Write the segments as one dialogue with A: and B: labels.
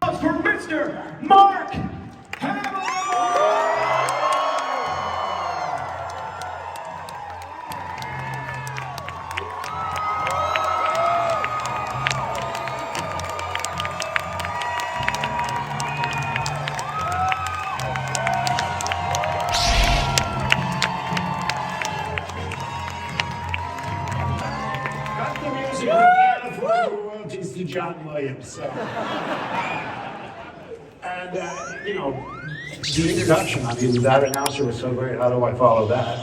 A: For Mr. Mark Hamill! Got the music again for the royalties to John Williams. So. And, the introduction, I mean, that announcer was so great. How do I follow that?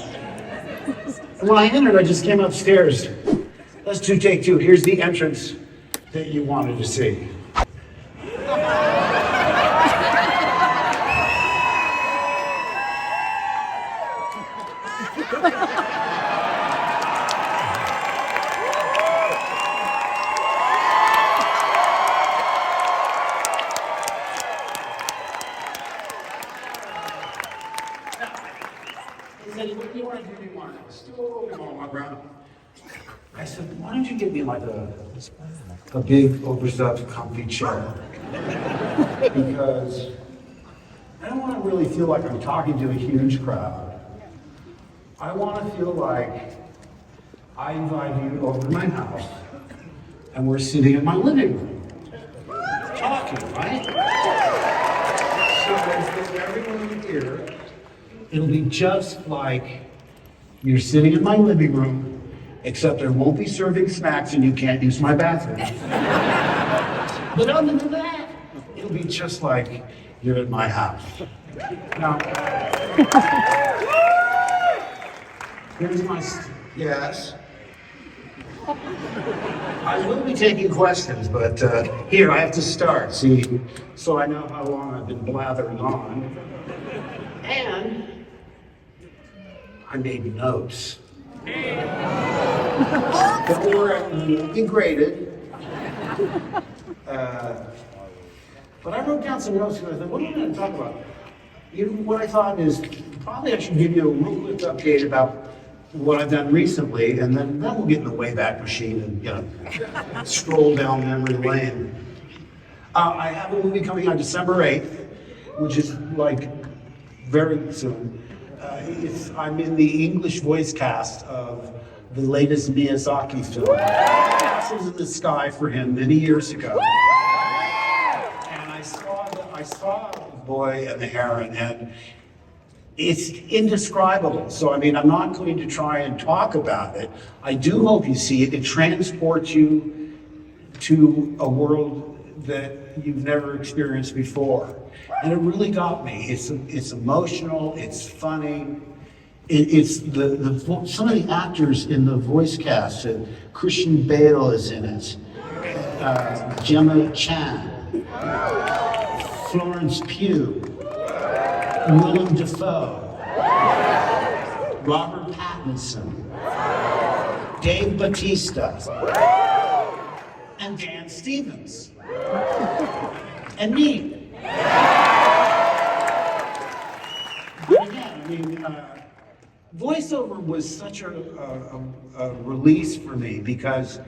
A: And when I entered, I just came upstairs. Let's do take two. Here's the entrance that you wanted to see. I said, why don't you give me like a big, overstuffed, comfy chair? Because I don't want to really feel like I'm talking to a huge crowd. I want to feel like I invite you over to my house and we're sitting in my living room talking, right? So for everyone here, it'll be just like you're sitting in my living room, except I won't be serving snacks and you can't use my bathroom. But other than that, it'll be just like you're at my house. Now, here's my, yes. I will be taking questions, but here, I have to start, see, so I know how long I've been blathering on. And I made notes. Don't worry, you'll be graded. But I wrote down some notes and I thought, what are you going to talk about? What I thought is, probably I should give you a real quick update about what I've done recently, and then we'll get in the Wayback Machine and, stroll down memory lane. I have a movie coming out December 8th, which is like very soon. I'm in the English voice cast of the latest Miyazaki film. Castles in the Sky for him many years ago. And I saw The Boy and the Heron, and it's indescribable. So, I mean, I'm not going to try and talk about it. I do hope you see it. It transports you to a world that you've never experienced before. And it really got me. It's emotional, it's funny. It's some of the actors in the voice cast. Christian Bale is in it. Gemma Chan. Florence Pugh. Willem Dafoe. Robert Pattinson. Dave Bautista. And Dan Stevens. And me. But again, I mean, voiceover was such a release for me because,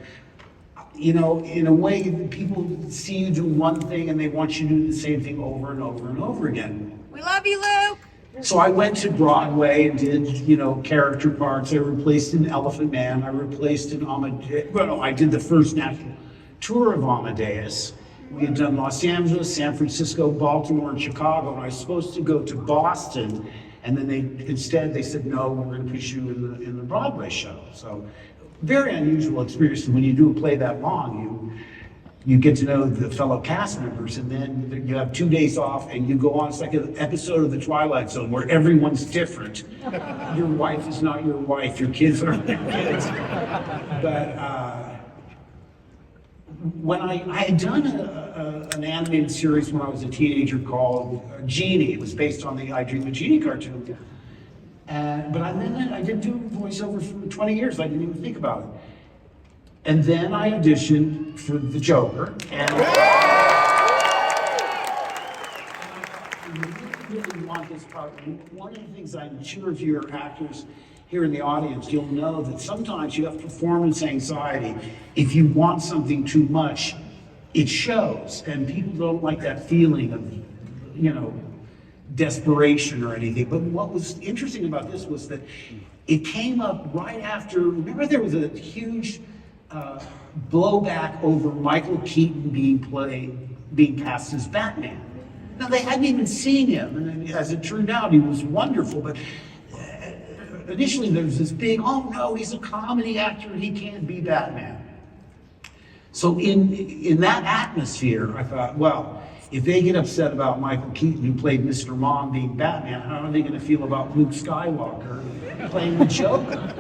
A: in a way, people see you do one thing and they want you to do the same thing over and over and over again.
B: We love you, Luke!
A: So I went to Broadway and did, character parts. I replaced an Elephant Man. I replaced an Amadeus. Well, no, I did the first national tour of Amadeus. We had done Los Angeles, San Francisco, Baltimore, and Chicago, and I was supposed to go to Boston, and then they said, no, we're going to put you in the Broadway show. So, very unusual experience. When you do a play that long, you get to know the fellow cast members, and then you have 2 days off, and you go on. It's like an episode of The Twilight Zone where everyone's different. Your wife is not your wife, your kids aren't your kids. But when I had done an animated series when I was a teenager called Genie. It was based on the I Dream of Jeannie cartoon. But I didn't do voiceover for 20 years. I didn't even think about it. And then I auditioned for the Joker. And I really want this part. One of the things I'm sure if you're actors here in the audience, you'll know that sometimes you have performance anxiety. If you want something too much, it shows, and people don't like that feeling of, you know, desperation or anything. But what was interesting about this was that it came up right after, remember there was a huge blowback over Michael Keaton being cast as Batman. Now they hadn't even seen him, and as it turned out, he was wonderful, but initially there was this big, oh no, he's a comedy actor, he can't be Batman. So in that atmosphere, I thought, well, if they get upset about Michael Keaton, who played Mr. Mom, being Batman, how are they going to feel about Luke Skywalker playing the Joker?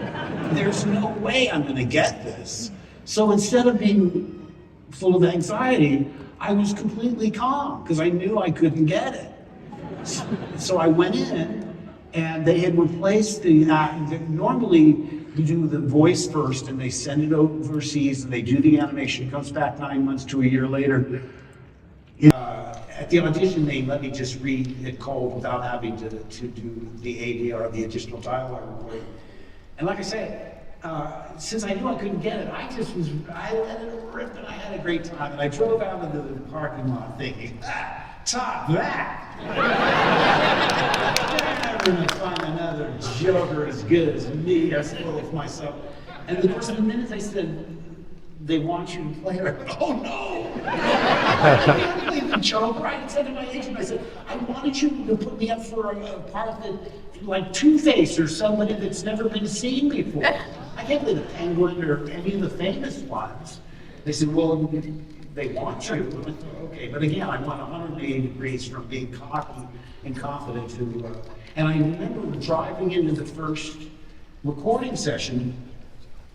A: There's no way I'm going to get this. So instead of being full of anxiety, I was completely calm because I knew I couldn't get it. So I went in, and they had replaced the normally you do the voice first, and they send it overseas, and they do the animation. It comes back 9 months to a year later. At the audition, they let me just read it cold without having to do the ADR, the additional dialogue. And like I said, since I knew I couldn't get it, I let it rip, and I had a great time. And I drove out into the parking lot thinking, top that! Never gonna find another Joker as good as me. I spoiled for myself. And the first minute they said, they want you to play her. Oh no! I can't believe the Joker. I said to my agent, I said, I wanted you to put me up for a part that, like Two-Face or somebody that's never been seen before. I can't believe the Penguin or any of the famous ones. They said, well, they want you. Okay, but again, I went 180 degrees from being cocky and confident to, and I remember driving into the first recording session,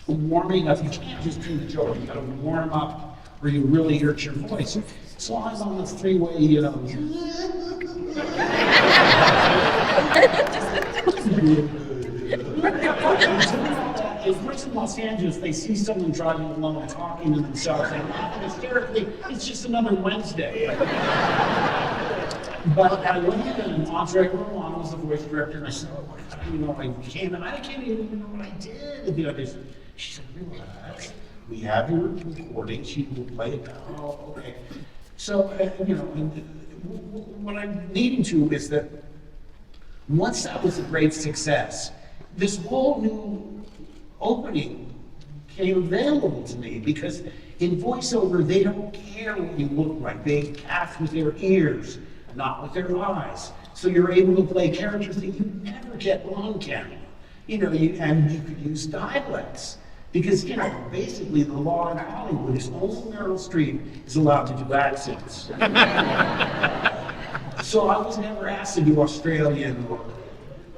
A: warming up. You can't just do the joke, you gotta warm up or you really hurt your voice. So I was on the freeway, you know. If we're in Los Angeles, they see someone driving alone talking to themselves and laughing hysterically, it's just another Wednesday. But I went in and Andre Rowan was the voice director, and I said, oh my God, you know, I came and I can't even remember what I did at the audition. She said, relax, we have your recording, she will play it down. Oh, okay. So, you know, what I'm leading to is that once that was a great success, this whole new opening became available to me because in voiceover, they don't care what you look like. They cast with their ears, not with their eyes. So you're able to play characters that you never get on camera. You know, and you could use dialects. Because, you know, basically the law in Hollywood is only Meryl Streep is allowed to do accents. So I was never asked to do Australian or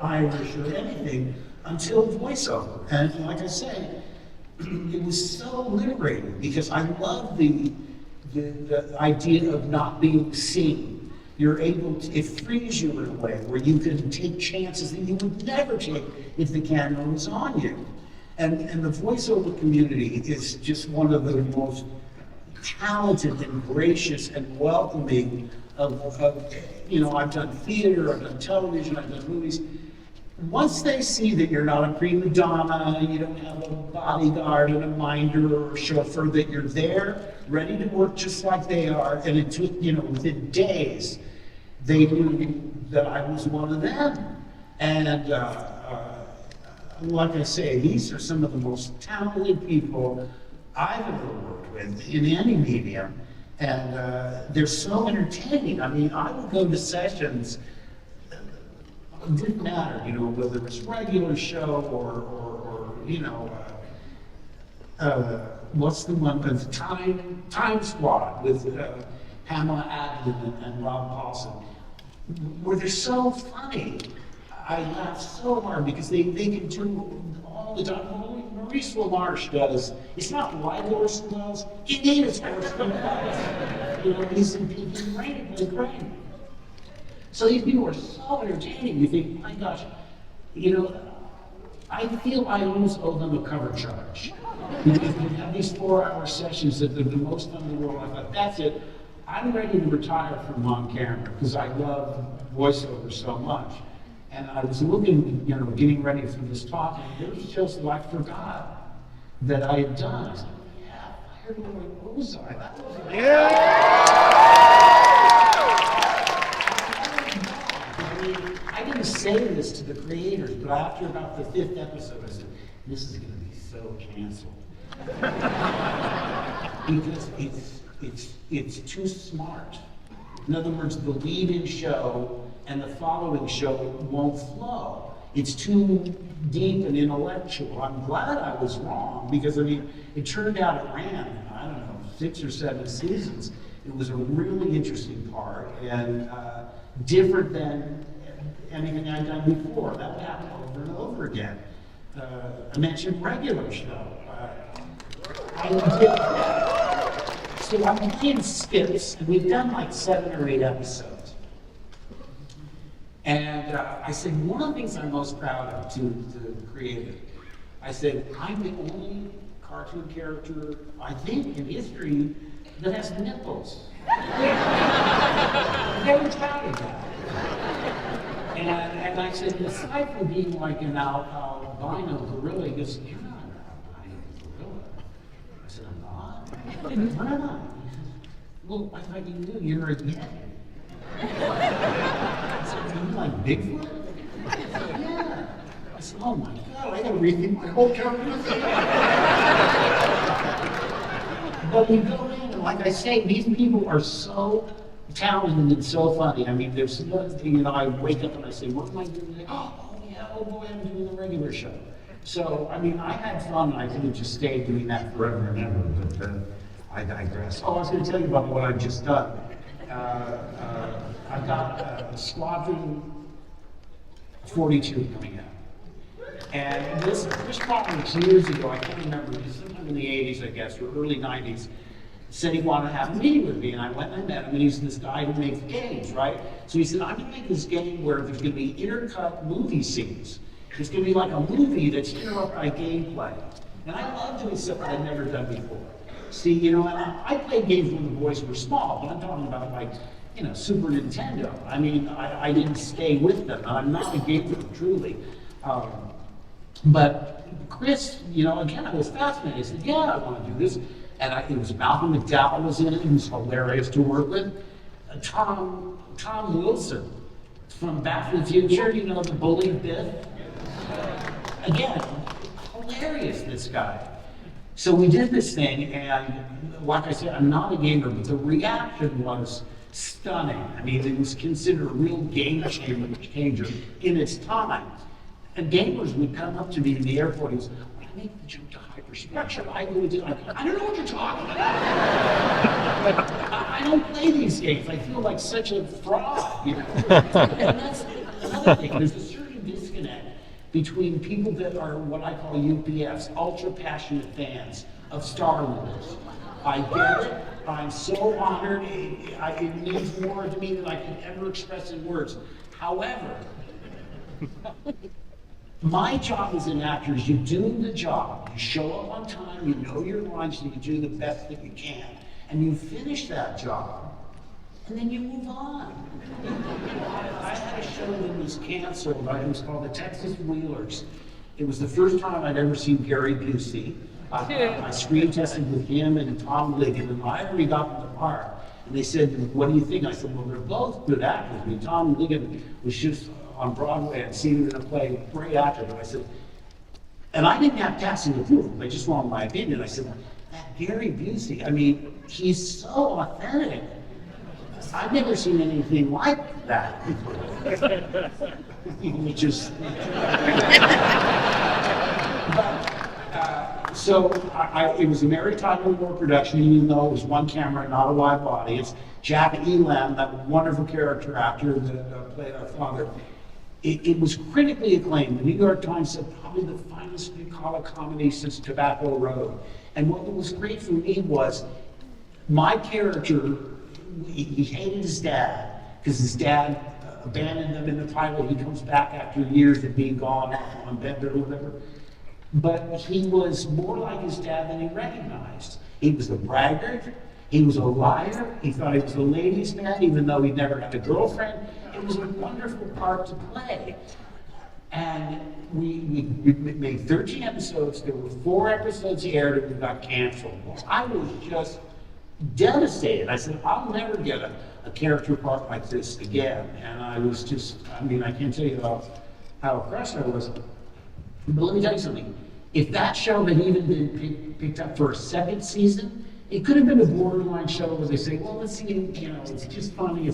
A: Irish or anything until voiceover. And like I say, it was so liberating because I love the idea of not being seen. You're able to, it frees you in a way where you can take chances that you would never take if the camera was on you. And the voiceover community is just one of the most talented and gracious and welcoming of you know, I've done theater, I've done television, I've done movies. Once they see that you're not a prima donna, you don't have a bodyguard and a minder or a chauffeur, that you're there, ready to work just like they are, and it took, you know, within days, they knew that I was one of them. And like I say, these are some of the most talented people I've ever worked with in any medium, and they're so entertaining. I mean, I would go to sessions, it didn't matter, you know, whether it was a regular show or you know, what's the one, the Time Squad with Pamela Adlon and Rob Paulson, where they're so funny. I laugh so hard because they can do all the time. Maurice LaMarche does. It's not like Orson Welles. It is Orson Welles. You know, he's in Pinky and Brain, he plays Brain. So these people are so entertaining. You think, my gosh, you know, I feel I almost owe them a cover charge. Because we have these 4-hour sessions that they're the most fun in the world. I thought, that's it. I'm ready to retire from on camera because I love voiceover so much. And I was looking, you know, getting ready for this talk, and there was just, I forgot that I had done. I was like, yeah, What was I? That was I mean, I didn't say this to the creators, but after about the 5th episode, I said, this is going to be so canceled. Because it's too smart. In other words, the lead-in show and the following show won't flow. It's too deep and intellectual. I'm glad I was wrong because, I mean, it turned out it ran, I don't know, 6 or 7 seasons. It was a really interesting part and different than anything I'd done before. That would happen over and over again. I mentioned regular show. So I'm doing skits, and we've done like 7 or 8 episodes. And I said, one of the things I'm most proud of to the creator, I said, I'm the only cartoon character, I think, in history that has nipples. I'm very proud of that. And I said, aside from being like an albino gorilla, he goes, you're not an albino gorilla. I said, I'm not. What am I? He says, well, I thought you knew you're a Yeti. I said, you like Bigfoot? He said, yeah. I said, oh my God, I gotta rethink my whole character. But we go in, and like I say, these people are so talented and so funny. I mean, there's one thing, you know, I wake up and I say, what am I doing today? Oh yeah, oh boy, I'm doing the regular show. So, I mean, I had fun, and I could have just stayed doing that forever and ever, but I digress. Oh, I was going to tell you about what I've just done. I've got Squadron 42 coming out. And this probably years ago, I can't remember, it was sometime in the 80s, I guess, or early 90s, said he wanted to have a meeting with me, and I went and I met him, and he's this guy who makes games, right? So he said, I'm going to make this game where there's going to be intercut movie scenes. It's going to be like a movie that's interrupted by gameplay. And I love doing stuff that I've never done before. See, you know, and I played games when the boys were small, but I'm talking about like, you know, Super Nintendo. I mean, I didn't stay with them. I'm not a gamer, truly. But Chris, you know, again, I was fascinated. He said, yeah, I want to do this. And it was Malcolm McDowell was in it. He was hilarious to work with. Tom Wilson from Back to the Future, you know, the bully Biff. Again, hilarious, this guy. So we did this thing, and like I said, I'm not a gamer, but the reaction was stunning. I mean, it was considered a real game changer in its time. And gamers would come up to me in the airport and say, when I make the jump to hyperspace, I go into, I don't know what you're talking about. I don't play these games. I feel like such a fraud, you know. And that's another thing. There's a certain disconnect between people that are what I call UPFs, ultra passionate fans of Star Wars. I get it. I'm so honored. It means more to me than I can ever express in words. However, my job as an actor is you do the job. You show up on time, you know your lines, and you do the best that you can. And you finish that job, and then you move on. I had a show that was canceled. It was called the Texas Wheelers. It was the first time I'd ever seen Gary Busey. I screen tested with him and Tom Ligon, and I already got in the part. And they said, what do you think? I said, well, they're both good actors. I mean, Tom Ligon was just on Broadway and seen him in a play, great actor. But I said, and I didn't have casting approval. They just wanted my opinion. I said, that Gary Busey, I mean, he's so authentic. I've never seen anything like that before. Which is, so it was a Mary Tyler Moore production, even though it was one camera, not a live audience. Jack Elam, that wonderful character actor that played our father, it was critically acclaimed. The New York Times said probably the finest bucolic comedy since Tobacco Road. And what was great for me was my character, he hated his dad because his dad abandoned him in the pilot. He comes back after years of being gone on bender or whatever. But he was more like his dad than he recognized. He was a braggart. He was a liar. He thought he was a ladies' man, even though he never had a girlfriend. It was a wonderful part to play. And we made 13 episodes. There were 4 episodes aired and we got canceled. I was just devastated. I said, I'll never get a character part like this again. And I was just, I mean, I can't tell you how impressed I was. But let me tell you something. If that show had even been picked up for a 2nd season, it could have been a borderline show where they say, well, let's see, you know, it's just funny,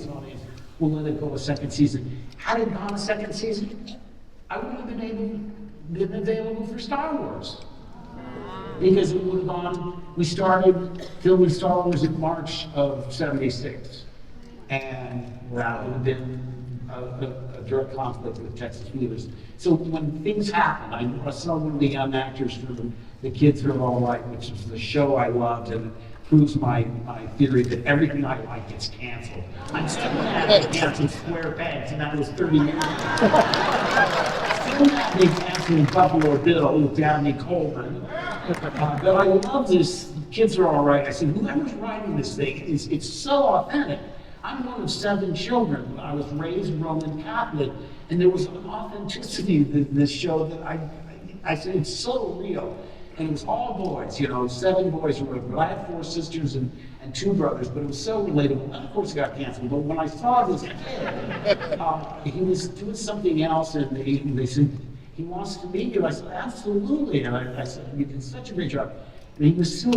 A: we'll let it go a 2nd season. Had it gone a 2nd season, I would have been available for Star Wars. Because it would have gone, we started filming Star Wars in March of '76. And that would have been a direct conflict with Texas Wheelers. So when things happen, I saw one of the young actors from The Kids Are All Right, which is the show I loved, and it proves my theory that everything I like gets canceled. I'm still mad dancing square pegs, and that was 30 years ago. Still mad being canceled Buffalo Bill with Dabney Coleman. But I love this. Kids Are All Right. I said, whoever's writing this thing, it's so authentic. I'm one of 7 children. I was raised Roman Catholic, and there was an authenticity to this show that I said, it's so real. And it was all boys, you know, 7 boys or whatever. I had 4 sisters and 2 brothers, but it was so relatable. And of course it got canceled, but when I saw this kid, he was doing something else, and they said, he wants to meet you. I said, absolutely. And I said, you did such a great job. And he was so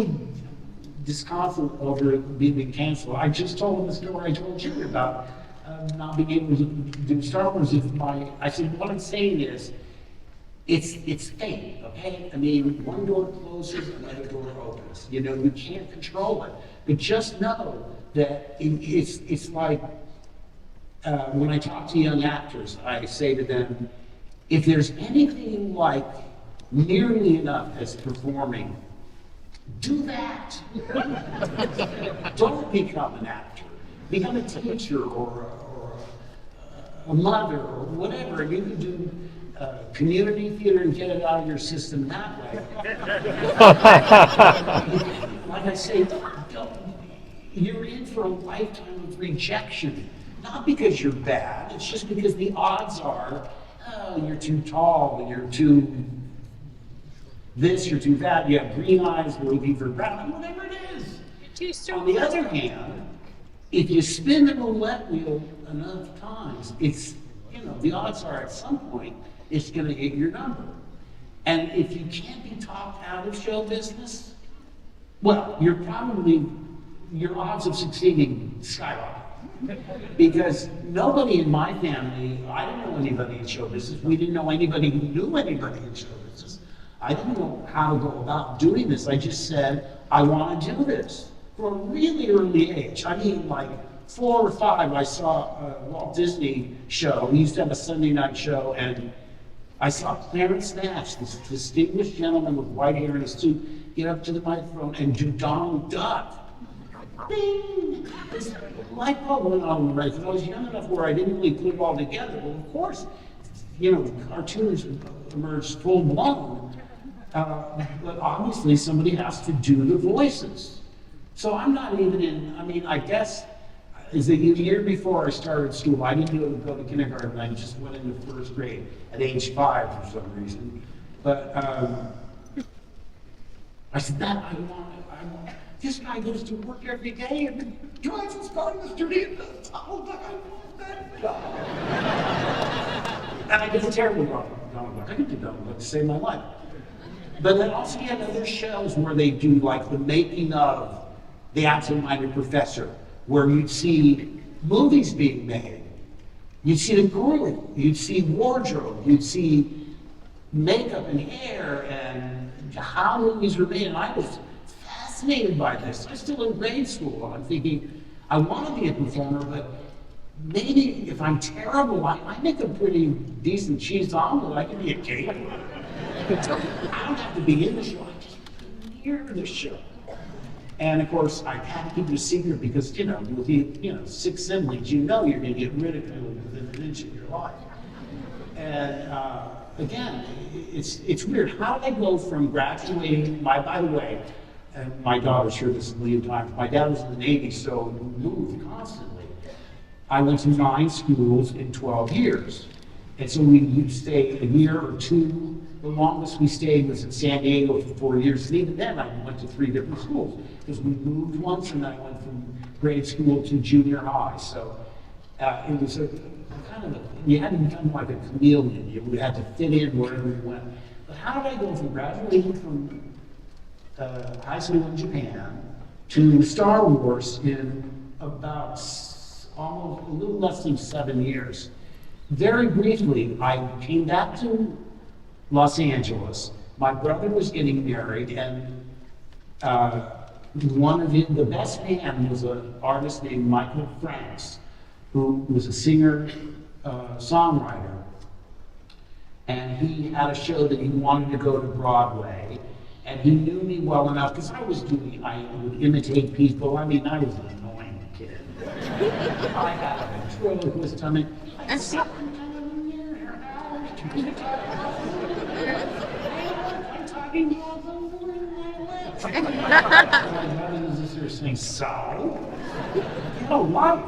A: disconsolate over it being canceled. I just told him the story I told you about not being able to do Star Wars. I said, what I'm saying is, it's fate, okay? I mean, one door closes, another door opens. You know, you can't control it. But just know that it's like, when I talk to young actors, I say to them, if there's anything you like nearly enough as performing, do that. Don't become an actor. Become a teacher or a mother or whatever. You can do community theater and get it out of your system that way. Like I say, you're in for a lifetime of rejection. Not because you're bad, it's just because the odds are, oh, you're too tall, you're too this, you're too that, you have green eyes, you're looking for brown, whatever it is.
B: You're too strong.
A: On the other hand, if you spin the roulette wheel enough times, it's, you know, the odds are at some point it's going to hit your number. And if you can't be talked out of show business, well, your odds of succeeding skyrocket. Because nobody in my family, I didn't know anybody in show business. We didn't know anybody who knew anybody in show business. I didn't know how to go about doing this. I just said, I want to do this. From a really early age. I mean, like 4 or 5, I saw a Walt Disney show. We used to have a Sunday night show, and I saw Clarence Nash, this distinguished gentleman with white hair in his suit, get up to the microphone and do Donald Duck. Bing! This light bulb went on right. I was young enough where I didn't really put it all together. Well, of course, you know, cartoons emerged full blown. But obviously somebody has to do the voices. So I'm not even in, I mean, I guess, is the year before I started school, I didn't go to kindergarten, I just went into 1st grade at age 5 for some reason. But I said, that I want, this guy goes to work every day and drives his car in the street and does Donald Duck, I want that job. And I did a terrible Donald Duck. I could do Donald Duck to save my life. But then also you have other shows where they do like the making of The Absent-Minded Professor, where you'd see movies being made. You'd see the crew, you'd see wardrobe, you'd see makeup and hair and how movies were made. And I was fascinated by this. I'm still in grade school. I'm thinking, I want to be a performer, but maybe if I'm terrible, I make a pretty decent cheese omelet. I can be a caterer. I don't have to be in the show, I just near the show. And of course, I had to keep it a secret because, you know, with the 6 siblings, you know you're going to get ridiculed within an inch of your life. And again, it's weird. How did I go from graduating, by the way, and my daughter's heard this a million times, my dad was in the Navy, so we moved constantly. I went to 9 schools in 12 years. And so you'd stay a year or two. The longest we stayed was in San Diego for 4 years. And even then, I went to 3 different schools. Because we moved once, and I went from grade school to junior high. So it was you had to become like a chameleon. You had to fit in wherever you went. But how did I go from graduating from high school in Japan to Star Wars in about almost a little less than 7 years? Very briefly, I came back to Los Angeles. My brother was getting married, and the best man was an artist named Michael Franks, who was a singer, songwriter. And he had a show that he wanted to go to Broadway. And he knew me well enough, because I would imitate people. I mean, I was an annoying kid. I had a ventriloquist coming. Saying, so, get a life.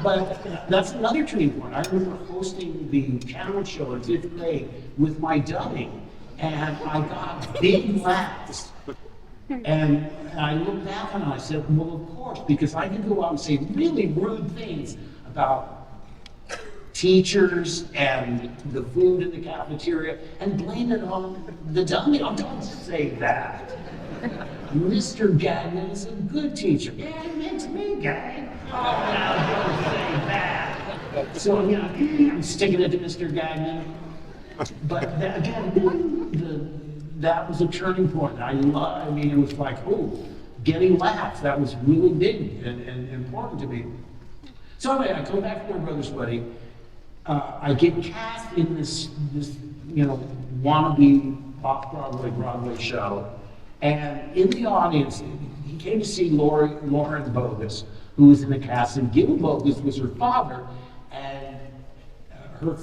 A: But that's another turning point. I remember hosting the talent show in 5th grade with my dubbing, and I got big laughs. And I looked back and I said, well, of course, because I could go out and say really rude things about teachers and the food in the cafeteria and blame it on the dummy. Oh, don't say that. Mr. Gagnon is a good teacher. Yeah, it's me, Gag. Oh, now don't say that. So, I'm sticking it to Mr. Gagnon. But that was a turning point. It was like, getting laughs. That was really big and important to me. So anyway, I come back from my brother's wedding. I get cast in this wannabe Broadway show. And in the audience, he came to see Lauren Bogus, who was in the cast, and Gil Bogus was her father, and her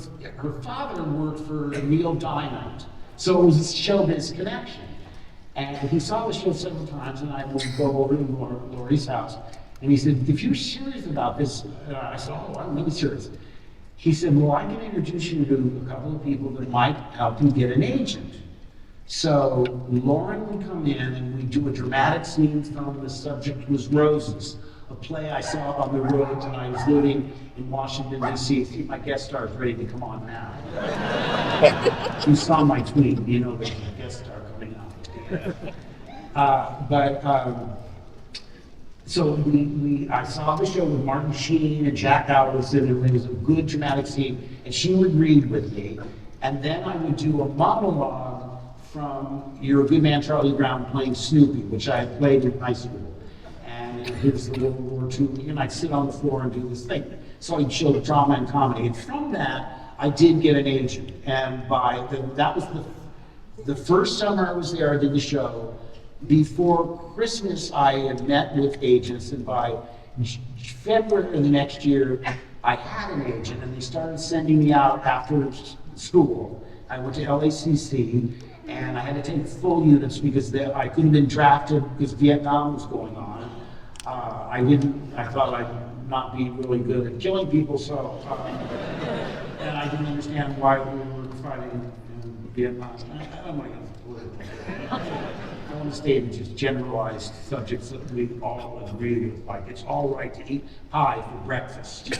A: father worked for Neil Diamond. So it was a showbiz connection. And he saw the show several times, and I would go over to Laurie's house, and he said, if you're serious about this, I said, I'm really serious. He said, well, I can introduce you to a couple of people that might help you get an agent. So Lauren would come in and we'd do a dramatic scene film. The subject was Roses, a play I saw on the road when I was living in Washington, D.C. See, my guest star is ready to come on now. You saw my tweet, you know there's a guest star coming out. So I saw the show with Martin Sheen and Jack Allison, and it was a good dramatic scene, and she would read with me, and then I would do a monologue from You're a Good Man, Charlie Brown, playing Snoopy, which I had played in high school. And it was the World War II, and I'd sit on the floor and do this thing. So I'd show drama and comedy. And from that, I did get an agent. And that was the first summer I was there, I did the show. Before Christmas, I had met with agents, and by February of the next year, I had an agent, and they started sending me out after school. I went to LACC, and I had to take full units because I couldn't have been drafted because Vietnam was going on. I thought I'd not be really good at killing people, so, and I didn't understand why we were fighting in Vietnam. I don't want to get political. I want to stay in just generalized subjects that we all agree with, like it's all right to eat pie for breakfast.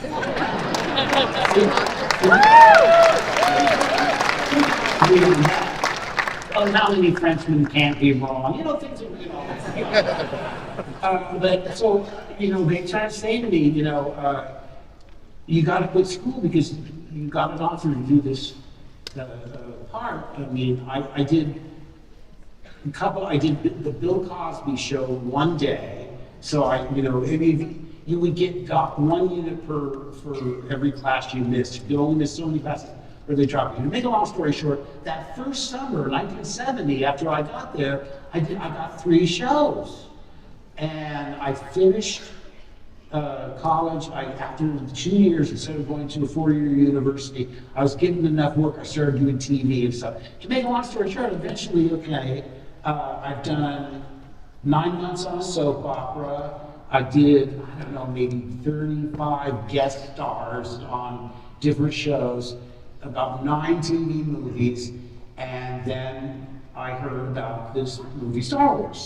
A: How many Frenchmen can't be wrong? Things are, but so, they try to say to me, you got to quit school because you got an offer to do this part. I mean, I did the Bill Cosby show one day. So you would get 1 unit for every class you missed. You could only miss so many classes, or they drop you. To make a long story short, that first summer, 1970, after I got there, I got 3 shows. And I finished college. After 2 years, instead of going to a 4-year university, I was getting enough work. I started doing TV and stuff. To make a long story short, eventually, I've done 9 months on a soap opera. I did, maybe 35 guest stars on different shows, about 9 TV movies, and then I heard about this movie Star Wars.